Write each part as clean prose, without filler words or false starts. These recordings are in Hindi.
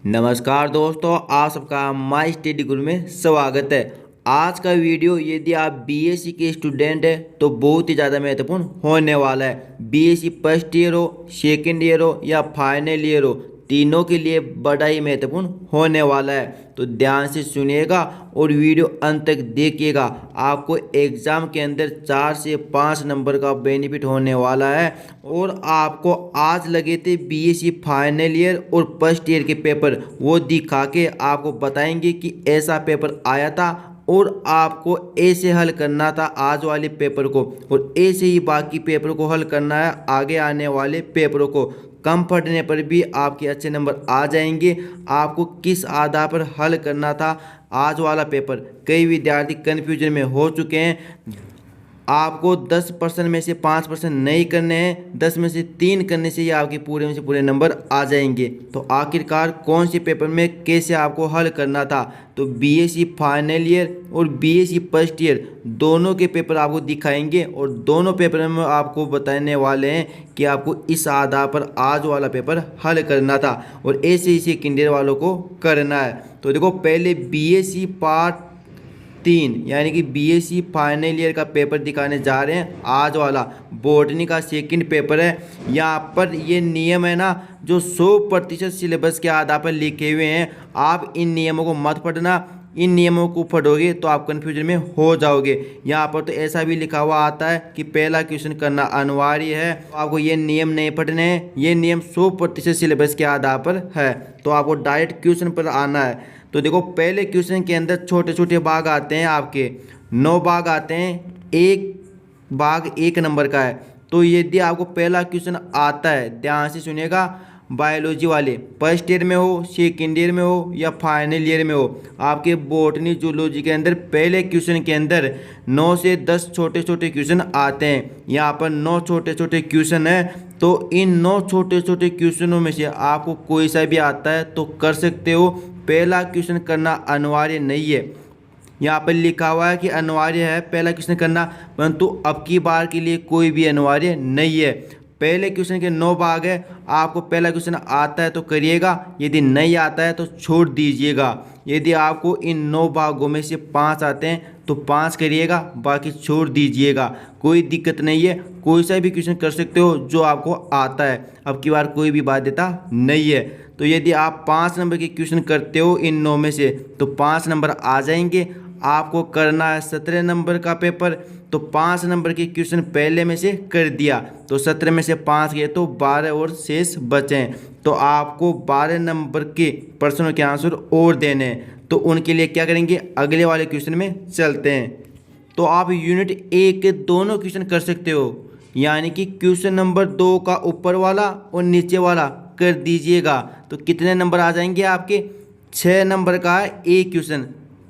नमस्कार दोस्तों, आप सबका माई स्टडी गुरु में स्वागत है। आज का वीडियो यदि आप बीएससी के स्टूडेंट हैं तो बहुत ही ज़्यादा महत्वपूर्ण होने वाला है। बीएससी फर्स्ट ईयर हो, सेकेंड ईयर हो या फाइनल ईयर हो, तीनों के लिए बड़ा ही महत्वपूर्ण होने वाला है। तो ध्यान से सुनिएगा और वीडियो अंत तक देखिएगा। आपको एग्ज़ाम के अंदर 4 से 5 नंबर का बेनिफिट होने वाला है। और आपको आज लगे थे बीएससी फाइनल ईयर और फर्स्ट ईयर के पेपर, वो दिखा के आपको बताएंगे कि ऐसा पेपर आया था और आपको ऐसे हल करना था आज वाले पेपर को, और ऐसे ही बाकी पेपर को हल करना है आगे आने वाले पेपरों को। कम पढ़ने पर भी आपके अच्छे नंबर आ जाएंगे। आपको किस आधार पर हल करना था आज वाला पेपर, कई विद्यार्थी कन्फ्यूजन में हो चुके हैं। आपको 10% में से 5% नहीं करने हैं, 10 में से 3 करने से ही आपके पूरे में से पूरे नंबर आ जाएंगे। तो आखिरकार कौन से पेपर में कैसे आपको हल करना था, तो बीएससी फाइनल ईयर और बीएससी फर्स्ट ईयर दोनों के पेपर आपको दिखाएंगे और दोनों पेपर में आपको बताने वाले हैं कि आपको इस आधार पर आज वाला पेपर हल करना था और ऐसे ही सेकेंड ईयर वालों को करना है। तो देखो, पहले बीएससी पार्ट 3 यानी कि बीएससी फाइनल ईयर का पेपर दिखाने जा रहे हैं। आज वाला बॉटनी का सेकंड पेपर है। यहाँ पर ये नियम है ना, जो 100% सिलेबस के आधार पर लिखे हुए हैं। आप इन नियमों को मत पढ़ना, इन नियमों को पढ़ोगे तो आप कन्फ्यूजन में हो जाओगे। यहाँ पर तो ऐसा भी लिखा हुआ आता है कि पहला क्वेश्चन करना अनिवार्य है। तो आपको ये नियम नहीं पढ़ने हैं, ये नियम 100% सिलेबस के आधार पर है। तो आपको डायरेक्ट क्वेश्चन पर आना है। तो देखो, पहले क्वेश्चन के अंदर छोटे छोटे भाग आते हैं, आपके 9 भाग आते हैं, एक भाग 1 नंबर का है। तो यदि आपको पहला क्वेश्चन आता है, ध्यान से सुनिएगा, बायोलॉजी वाले फर्स्ट ईयर में हो, सेकेंड ईयर में हो या फाइनल ईयर में हो, आपके बॉटनी जूलॉजी के अंदर पहले क्वेश्चन के अंदर 9 से 10 छोटे छोटे क्वेश्चन आते हैं। यहाँ पर 9 छोटे छोटे क्वेश्चन है। तो इन 9 छोटे छोटे क्वेश्चनों में से आपको कोई सा भी आता है तो कर सकते हो। पहला क्वेश्चन करना अनिवार्य नहीं है। यहाँ पर लिखा हुआ है कि अनिवार्य है पहला क्वेश्चन करना, परंतु अब की बार के लिए कोई भी अनिवार्य नहीं है। पहले क्वेश्चन के 9 भाग है, आपको पहला क्वेश्चन आता है तो करिएगा, यदि नहीं आता है तो छोड़ दीजिएगा। यदि आपको इन 9 भागों में से 5 आते हैं तो 5 करिएगा, बाकी छोड़ दीजिएगा। कोई दिक्कत नहीं है, कोई सा भी क्वेश्चन कर सकते हो जो आपको आता है। अब की बार कोई भी बाध्यता नहीं है। तो यदि आप 5 नंबर के क्वेश्चन करते हो इन 9 में से तो 5 नंबर आ जाएंगे। आपको करना है 17 नंबर का पेपर। तो 5 नंबर के क्वेश्चन पहले में से कर दिया तो 17 में से 5 गए तो 12 और शेष बचे। तो आपको 12 नंबर के प्रश्नों के आंसर और देने हैं। तो उनके लिए क्या करेंगे, अगले वाले क्वेश्चन में चलते हैं। तो आप यूनिट 1 के दोनों क्वेश्चन कर सकते हो, यानी कि क्वेश्चन नंबर 2 का ऊपर वाला और नीचे वाला कर दीजिएगा। तो कितने नंबर आ जाएंगे आपके, 6 नंबर का है एक क्वेश्चन।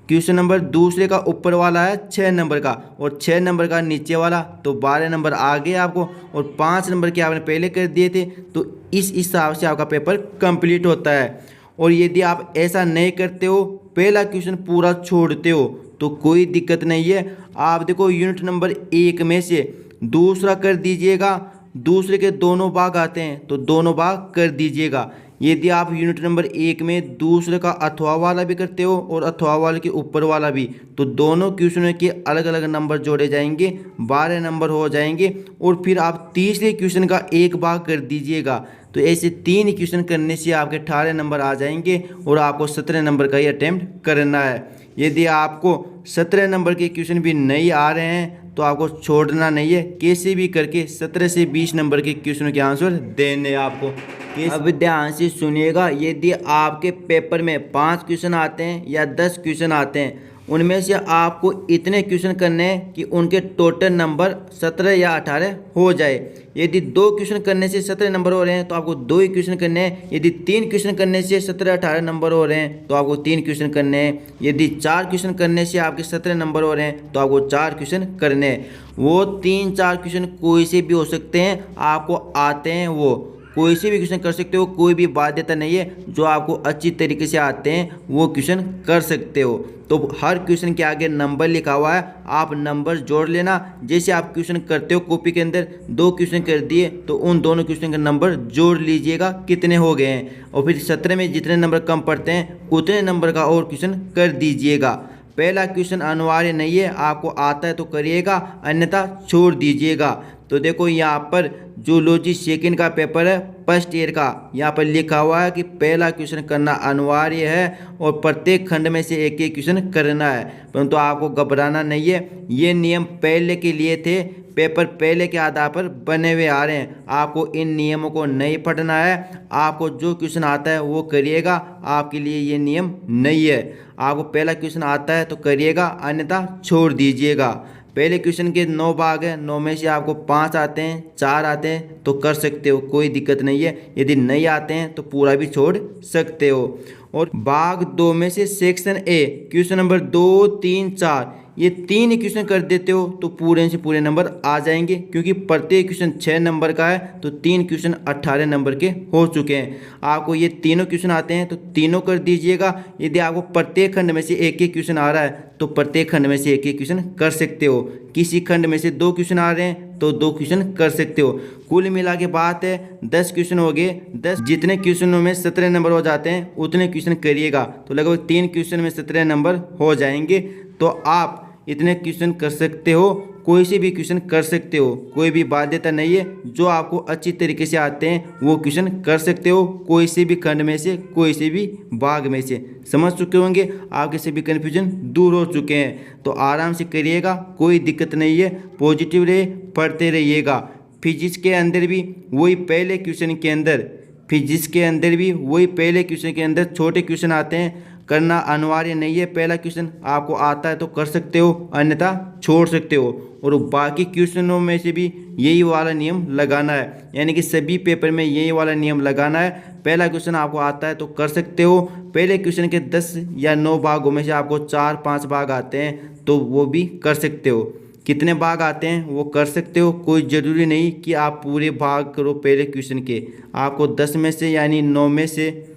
क्वेश्चन नंबर दूसरे का ऊपर वाला है 6 नंबर का और 6 नंबर का नीचे वाला, तो 12 नंबर आ गए आपको। और 5 नंबर के आपने पहले कर दिए थे, तो इस हिसाब से आपका पेपर कंप्लीट होता है। और यदि आप ऐसा नहीं करते हो, पहला क्वेश्चन पूरा छोड़ते हो, तो कोई दिक्कत नहीं है। आप देखो, यूनिट नंबर 1 में से दूसरा कर दीजिएगा। दूसरे के दोनों भाग आते हैं तो दोनों भाग कर दीजिएगा। यदि आप यूनिट नंबर 1 में दूसरे का अथवा वाला भी करते हो और अथवा वाले के ऊपर वाला भी, तो दोनों क्वेश्चनों के अलग अलग नंबर जोड़े जाएंगे, 12 नंबर हो जाएंगे। और फिर आप तीसरे क्वेश्चन का एक भाग कर दीजिएगा। तो ऐसे 3 क्वेश्चन करने से आपके 18 नंबर आ जाएंगे और आपको 17 नंबर का ही अटेम्प्ट करना है। यदि आपको 17 नंबर के क्वेश्चन भी नहीं आ रहे हैं तो आपको छोड़ना नहीं है, कैसे भी करके 17 से 20 नंबर के क्वेश्चनों के आंसर देने आपको। अब ध्यान से सुनिएगा, यदि आपके पेपर में 5 क्वेश्चन आते हैं या 10 क्वेश्चन आते हैं, उनमें से आपको इतने क्वेश्चन करने हैं कि उनके टोटल नंबर 17 या 18 हो जाए। यदि 2 क्वेश्चन करने से 17 नंबर हो रहे हैं तो आपको 2 ही क्वेश्चन करने हैं। यदि 3 क्वेश्चन करने से 17-18 नंबर हो रहे हैं तो आपको 3 क्वेश्चन करने हैं। यदि 4 क्वेश्चन करने से आपके 17 नंबर हो रहे हैं तो आपको 4 क्वेश्चन करने हैं। वो 3-4 क्वेश्चन कोई से भी हो सकते हैं, आपको आते हैं वो। कोई से भी क्वेश्चन कर सकते हो, कोई भी बाध्यता नहीं है। जो आपको अच्छी तरीके से आते हैं वो क्वेश्चन कर सकते हो। तो हर क्वेश्चन के आगे नंबर लिखा हुआ है, आप नंबर जोड़ लेना। जैसे आप क्वेश्चन करते हो कॉपी के अंदर 2 क्वेश्चन कर दिए तो उन दोनों क्वेश्चन का नंबर जोड़ लीजिएगा कितने हो गए हैं, और फिर 17 में जितने नंबर कम पड़ते हैं उतने नंबर का और क्वेश्चन कर दीजिएगा। पहला क्वेश्चन अनिवार्य नहीं है, आपको आता है तो करिएगा, अन्यथा छोड़ दीजिएगा। तो देखो यहाँ पर जूलॉजी सेकंड का पेपर है फर्स्ट ईयर का, यहाँ पर लिखा हुआ है कि पहला क्वेश्चन करना अनिवार्य है और प्रत्येक खंड में से एक एक क्वेश्चन करना है। परंतु आपको घबराना नहीं है, ये नियम पहले के लिए थे, पेपर पहले के आधार पर बने हुए आ रहे हैं। आपको इन नियमों को नहीं पढ़ना है, आपको जो क्वेश्चन आता है वो करिएगा, आपके लिए ये नियम नहीं है। आपको पहला क्वेश्चन आता है तो करिएगा, अन्यथा छोड़ दीजिएगा। पहले क्वेश्चन के 9 भाग हैं, 9 में से आपको 5 आते हैं, 4 आते हैं तो कर सकते हो, कोई दिक्कत नहीं है। यदि नहीं आते हैं तो पूरा भी छोड़ सकते हो। और भाग 2 में से सेक्शन ए क्वेश्चन नंबर 2, 3, 4 ये 3 क्वेश्चन कर देते हो तो पूरे से पूरे नंबर आ जाएंगे, क्योंकि प्रत्येक क्वेश्चन 6 नंबर का है तो 3 क्वेश्चन 18 नंबर के हो चुके हैं। आपको ये तीनों क्वेश्चन आते हैं तो तीनों कर दीजिएगा। यदि आपको प्रत्येक खंड में से एक एक क्वेश्चन आ रहा है तो प्रत्येक खंड में से एक एक क्वेश्चन कर सकते हो। किसी खंड में से 2 क्वेश्चन आ रहे हैं तो 2 क्वेश्चन कर सकते हो। कुल मिला के बात है 10 क्वेश्चन हो गए, 10 जितने क्वेश्चनों में 17 नंबर हो जाते हैं उतने क्वेश्चन करिएगा, तो लगभग 3 क्वेश्चन में 17 नंबर हो जाएंगे। तो आप इतने क्वेश्चन कर सकते हो, कोई से भी क्वेश्चन कर सकते हो, कोई भी बाध्यता नहीं है। जो आपको अच्छी तरीके से आते हैं वो क्वेश्चन कर सकते हो, कोई से भी खंड में से, कोई से भी भाग में से। समझ चुके होंगे, आपके सभी कन्फ्यूजन दूर हो चुके हैं। तो आराम से करिएगा, कोई दिक्कत नहीं है, पॉजिटिव रहे, पढ़ते रहिएगा। फिजिक्स के अंदर भी वही पहले क्वेश्चन के अंदर, फिजिक्स के अंदर भी वही पहले क्वेश्चन के अंदर छोटे क्वेश्चन आते हैं, करना अनिवार्य नहीं है। पहला क्वेश्चन आपको आता है तो कर सकते हो, अन्यथा छोड़ सकते हो। और बाकी क्वेश्चनों में से भी यही वाला नियम लगाना है, यानी कि सभी पेपर में यही वाला नियम लगाना है। पहला क्वेश्चन आपको आता है तो कर सकते हो। पहले क्वेश्चन के 10 या 9 भागों में से आपको 4-5 भाग आते हैं तो वो भी कर सकते हो। कितने भाग आते हैं वो कर सकते हो, कोई ज़रूरी नहीं कि आप पूरे भाग करो पहले क्वेश्चन के। आपको 10 में से यानी 9 में से,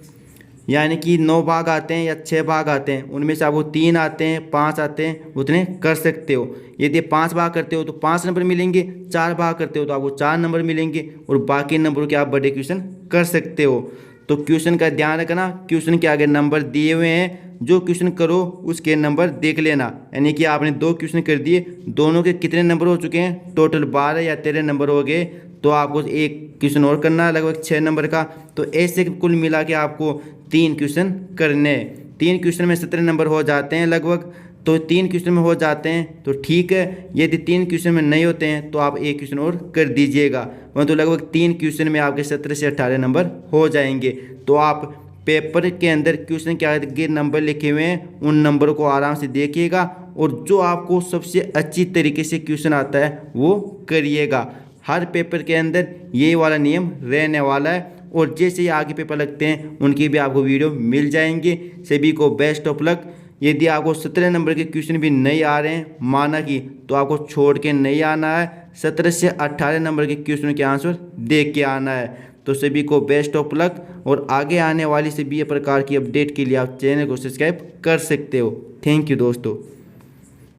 यानी कि 9 भाग आते हैं या 6 भाग आते हैं, उनमें से आपको 3 आते हैं, 5 आते हैं, उतने कर सकते हो। यदि 5 भाग करते हो तो 5 नंबर मिलेंगे, 4 भाग करते हो तो आपको 4 नंबर मिलेंगे, और बाकी नंबरों के आप बड़े क्वेश्चन कर सकते हो। तो क्वेश्चन का ध्यान रखना, क्वेश्चन के आगे नंबर दिए हुए हैं, जो क्वेश्चन करो उसके नंबर देख लेना। यानी कि आपने 2 क्वेश्चन कर दिए, दोनों के कितने नंबर हो चुके हैं, टोटल 12 या 13 नंबर हो गए, तो आपको एक क्वेश्चन और करना है लगभग 6 नंबर का। तो ऐसे कुल मिला के आपको 3 क्वेश्चन करने, 3 क्वेश्चन में 17 नंबर हो जाते हैं लगभग। तो 3 क्वेश्चन में हो जाते हैं तो ठीक है, यदि 3 क्वेश्चन में नहीं होते हैं तो आप एक क्वेश्चन और कर दीजिएगा, तो लगभग 3 क्वेश्चन में आपके 17 से 18 नंबर हो जाएंगे। तो आप पेपर के अंदर क्वेश्चन के आगे नंबर लिखे हुए हैं उन नंबरों को आराम से देखिएगा, और जो आपको सबसे अच्छी तरीके से क्वेश्चन आता है वो करिएगा। हर पेपर के अंदर यही वाला नियम रहने वाला है, और जैसे ही आगे पेपर लगते हैं उनकी भी आपको वीडियो मिल जाएंगे। सभी को बेस्ट ऑफ लक। यदि आपको 17 नंबर के क्वेश्चन भी नहीं आ रहे हैं माना कि, तो आपको छोड़ के नहीं आना है, 17 से 18 नंबर के क्वेश्चन के आंसर देख के आना है। तो सभी को बेस्ट ऑफ लक, और आगे आने वाली सभी प्रकार की अपडेट के लिए आप चैनल को सब्सक्राइब कर सकते हो। थैंक यू दोस्तों।